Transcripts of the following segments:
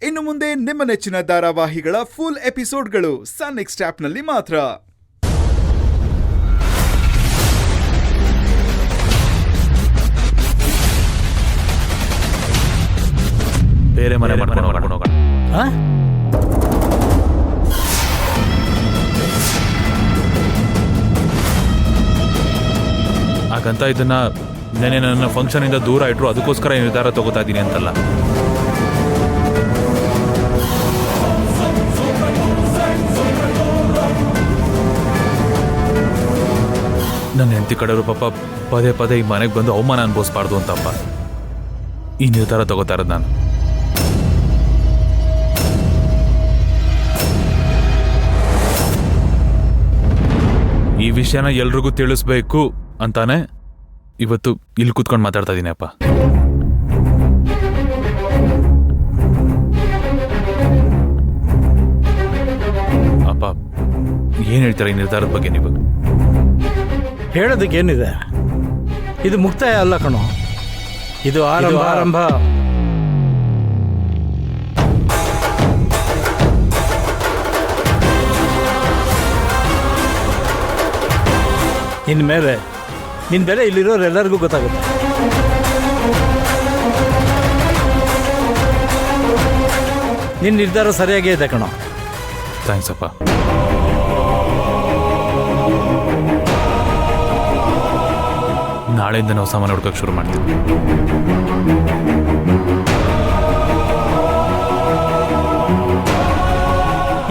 ಇನ್ನು ಮುಂದೆ ನಿಮ್ಮ ನೆಚ್ಚಿನ ಧಾರಾವಾಹಿಗಳ ಫುಲ್ ಎಪಿಸೋಡ್ಗಳು ಸನ್ ನೆಕ್ಸ್ಟ್ ಆಪ್ನಲ್ಲಿ ಮಾತ್ರ. ಬೇರೆ ಮನೆ ಮಾಡ್ಕೊಂಡು ಹೋಗೋಣ. ಹಾಗಂತ ಇದನ್ನ ನೆನೆ ನನ್ನ ಫಂಕ್ಷನ್ ಇಂದ ದೂರ ಇಟ್ರು, ಅದಕ್ಕೋಸ್ಕರ ನಿರ್ಧಾರ ತಗೋತಾ ಇದ್ದೀನಿ ಅಂತಲ್ಲ. ನನ್ನ ಹೆಂಡತಿ ಕಡೆಯವರು ಪಾಪ ಪದೇ ಪದೇ ಈ ಮನೆಗೆ ಬಂದು ಅವಮಾನ ಅನುಭವಿಸ್ಬಾರ್ದು ಅಂತಪ್ಪ ಈ ನಿರ್ಧಾರ ತಗೋತಾ ಇರೋದು ನಾನು. ಈ ವಿಷಯನ ಎಲ್ರಿಗೂ ತಿಳಿಸ್ಬೇಕು ಅಂತಾನೆ ಇವತ್ತು ಇಲ್ಲಿ ಕೂತ್ಕೊಂಡು ಮಾತಾಡ್ತಾ ಇದ್ದೀನಿ ಅಪ್ಪ. ಅಪ್ಪ ಏನ್ ಹೇಳ್ತಾರೆ ಈ ನಿರ್ಧಾರದ ಬಗ್ಗೆ ನೀವು? ಹೇಳೋದಕ್ಕೇನಿದೆ, ಇದು ಮುಕ್ತಾಯ ಅಲ್ಲ ಕಣೋ, ಇದು ಆರಂಭ. ಇನ್ಮೇಲೆ ನಿನ್ನ ಬೆಲೆ ಇಲ್ಲಿರೋರೆಲ್ಲರಿಗೂ ಗೊತ್ತಾಗುತ್ತೆ. ನಿನ್ನ ನಿರ್ಧಾರ ಸರಿಯಾಗೇ ಇದೆ ಕಣೋ. ಥ್ಯಾಂಕ್ಸ್ ಅಪ್ಪ. ನಾಳೆಯಿಂದ ನಾವು ಸಾಮಾನು ಹುಡ್ಕಕ್ಕೆ ಶುರು ಮಾಡ್ತೀವಿ.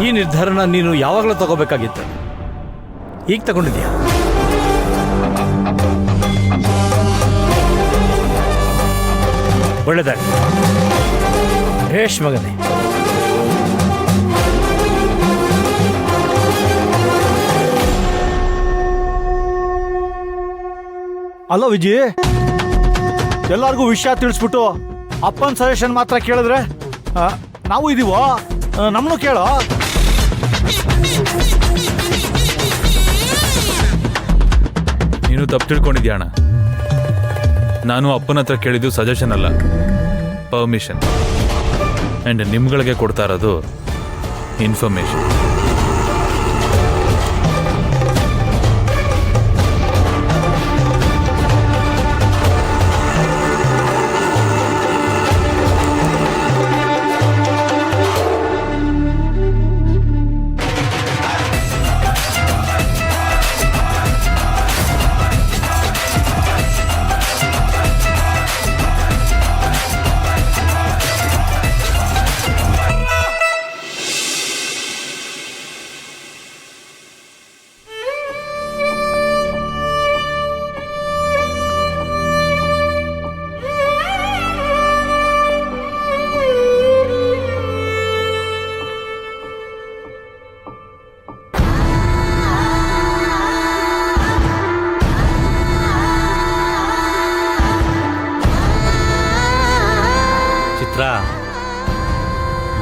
ಈ ನಿರ್ಧಾರನ ನೀನು ಯಾವಾಗಲೂ ತಗೋಬೇಕಾಗಿತ್ತು, ಈಗ ತಗೊಂಡಿದ್ಯಾ. ಒಳ್ಳೆದಾಗಿ ಭೇಷ್ ಮಗನೇ. ಅಲ್ಲ ವಿಜಯ್, ಎಲ್ಲರಿಗೂ ವಿಷಯ ತಿಳಿಸ್ಬಿಟ್ಟು ಅಪ್ಪನ ಸಜೆಷನ್ ಮಾತ್ರ ಕೇಳಿದ್ರೆ ನಾವು ಇದೀವೋ, ನಮ್ಮನ್ನು ಕೇಳೋ. ನೀನು ತಪ್ಪು ತಿಳ್ಕೊಂಡಿದ್ಯಾ ಅಣ್ಣ. ನಾನು ಅಪ್ಪನ ಹತ್ರ ಕೇಳಿದ್ದು ಸಜೆಷನ್ ಅಲ್ಲ, ಪರ್ಮಿಷನ್. ಆ್ಯಂಡ್ ನಿಮ್ಗಳಿಗೆ ಕೊಡ್ತಾ ಇರೋದು ಇನ್ಫಾರ್ಮೇಶನ್.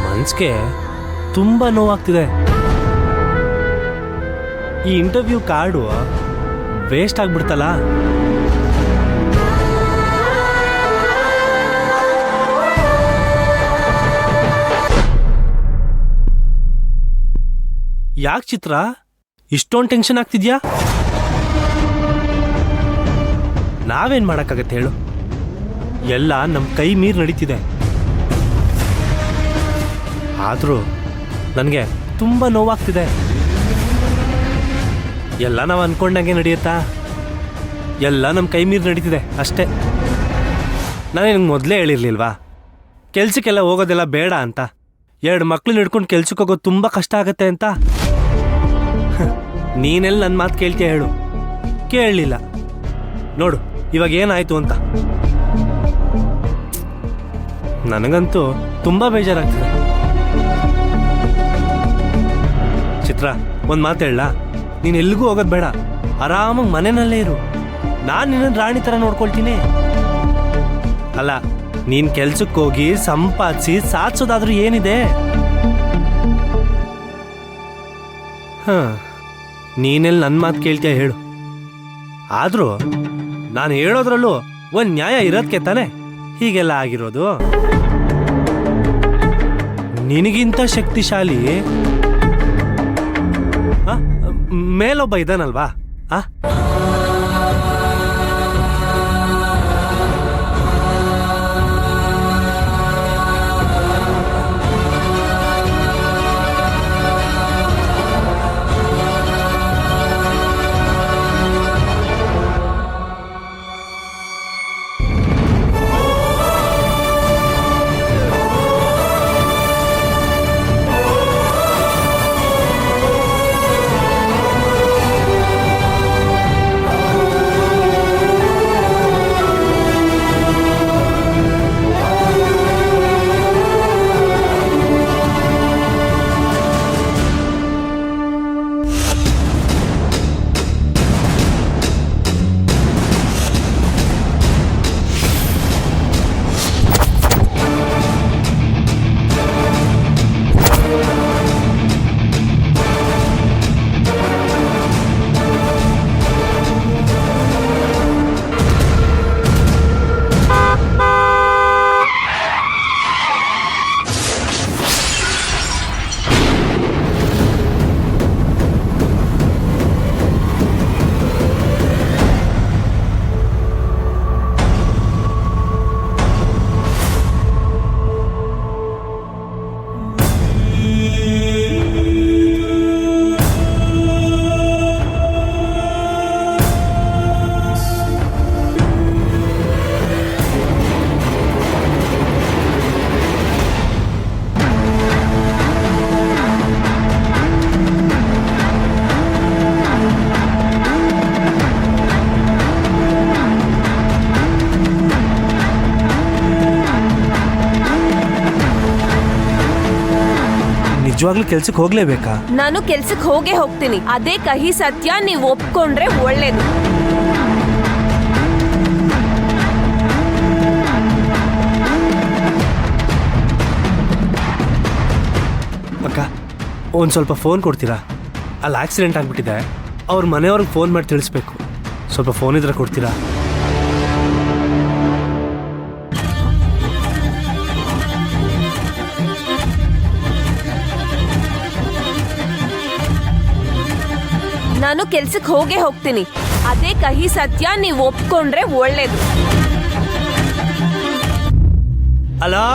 ಮನ್ಸ್ಗೆ ತುಂಬ ನೋವಾಗ್ತಿದೆ. ಈ ಇಂಟರ್ವ್ಯೂ ಕಾರ್ಡು ವೇಸ್ಟ್ ಆಗ್ಬಿಡ್ತಲ್ಲ. ಯಾಕೆ ಚಿತ್ರ ಇಷ್ಟೊಂದು ಟೆನ್ಷನ್ ಆಗ್ತಿದ್ಯಾ? ನಾವೇನ್ ಮಾಡಕ್ಕಾಗತ್ತೆ ಹೇಳು, ಎಲ್ಲ ನಮ್ಮ ಕೈ ಮೀರಿ ನಡೀತಿದೆ. ಆದರೂ ನನಗೆ ತುಂಬ ನೋವಾಗ್ತಿದೆ. ಎಲ್ಲ ನಾವು ಅಂದ್ಕೊಂಡಂಗೆ ನಡೆಯುತ್ತಾ? ಎಲ್ಲ ನಮ್ಮ ಕೈ ಮೀರಿ ನಡೀತಿದೆ ಅಷ್ಟೇ. ನಾನು ನಿನಗೆ ಮೊದಲೇ ಹೇಳಿರ್ಲಿಲ್ವಾ ಕೆಲ್ಸಕ್ಕೆಲ್ಲ ಹೋಗೋದೆಲ್ಲ ಬೇಡ ಅಂತ? 2 ಮಕ್ಳನ್ನ ಹಿಡ್ಕೊಂಡು ಕೆಲ್ಸಕ್ಕೆ ಹೋಗೋದು ತುಂಬ ಕಷ್ಟ ಆಗತ್ತೆ ಅಂತ. ನೀನೆಲ್ಲ ನನ್ನ ಮಾತು ಕೇಳ್ತೀಯ ಹೇಳು? ಕೇಳಲಿಲ್ಲ. ನೋಡು ಇವಾಗ ಏನಾಯ್ತು ಅಂತ. ನನಗಂತೂ ತುಂಬ ಬೇಜಾರಾಗ್ತಿದೆ. ಚಿತ್ರ, ಒಂದು ಮಾತು ಹೇಳ, ನೀನು ಎಲ್ಲಿಗೂ ಹೋಗೋದು ಬೇಡ, ಆರಾಮಾಗಿ ಮನೆಯಲ್ಲೇ ಇರು. ನಾನು ನಿನ್ನ ರಾಣಿ ಥರ ನೋಡ್ಕೊಳ್ತೀನಿ. ಅಲ್ಲ, ನೀನು ಕೆಲ್ಸಕ್ಕೆ ಹೋಗಿ ಸಂಪಾದಿಸಿ ಸಾಧಿಸೋದಾದ್ರೂ ಏನಿದೆ? ನೀನೆಲ್ಲಿ ನನ್ನ ಮಾತು ಕೇಳ್ತೀಯ ಹೇಳು? ಆದರೂ ನಾನು ಹೇಳೋದ್ರಲ್ಲೂ ಒಂದು ನ್ಯಾಯ ಇರೋದಕ್ಕೆ ತಾನೆ ಹೀಗೆಲ್ಲ ಆಗಿರೋದು. ನಿನಗಿಂತ ಶಕ್ತಿಶಾಲಿ ಆ? ಮೇಲೊಬ್ಬ ಇದ್ದಾನಲ್ವಾ ಆ? ನಿಜವಾಗ್ಲೂ ಕೆಲ್ಸಕ್ಕೆ ಹೋಗ್ಲೇಬೇಕಾ? ನಾನು ಕೆಲ್ಸಕ್ಕೆ ಹೋಗೇ ಹೋಗ್ತೀನಿ. ಅದೇ ಕಹಿ ಸತ್ಯ. ನೀವು ಒಪ್ಕೊಂಡ್ರೆ ಒಳ್ಳೇದು. ಅಕ್ಕ ಒಂದು ಸ್ವಲ್ಪ ಫೋನ್ ಕೊಡ್ತೀರಾ? ಅಲ್ಲಿ ಆಕ್ಸಿಡೆಂಟ್ ಆಗಿಬಿಟ್ಟಿದೆ. ಅವ್ರ ಮನೆಯವ್ರಿಗೆ ಫೋನ್ ಮಾಡಿ ತಿಳಿಸ್ಬೇಕು. ಸ್ವಲ್ಪ ಫೋನ್ ಇದ್ರೆ ಕೊಡ್ತೀರಾ? ನಾನು ಕೆಲ್ಸಕ್ಕೆ ಹೋಗೇ ಹೋಗ್ತೀನಿ. ಅದೇ ಕಹಿ ಸತ್ಯ. ನೀವು ಒಪ್ಕೊಂಡ್ರೆ ಒಳ್ಳೇದು. ಅಲೋ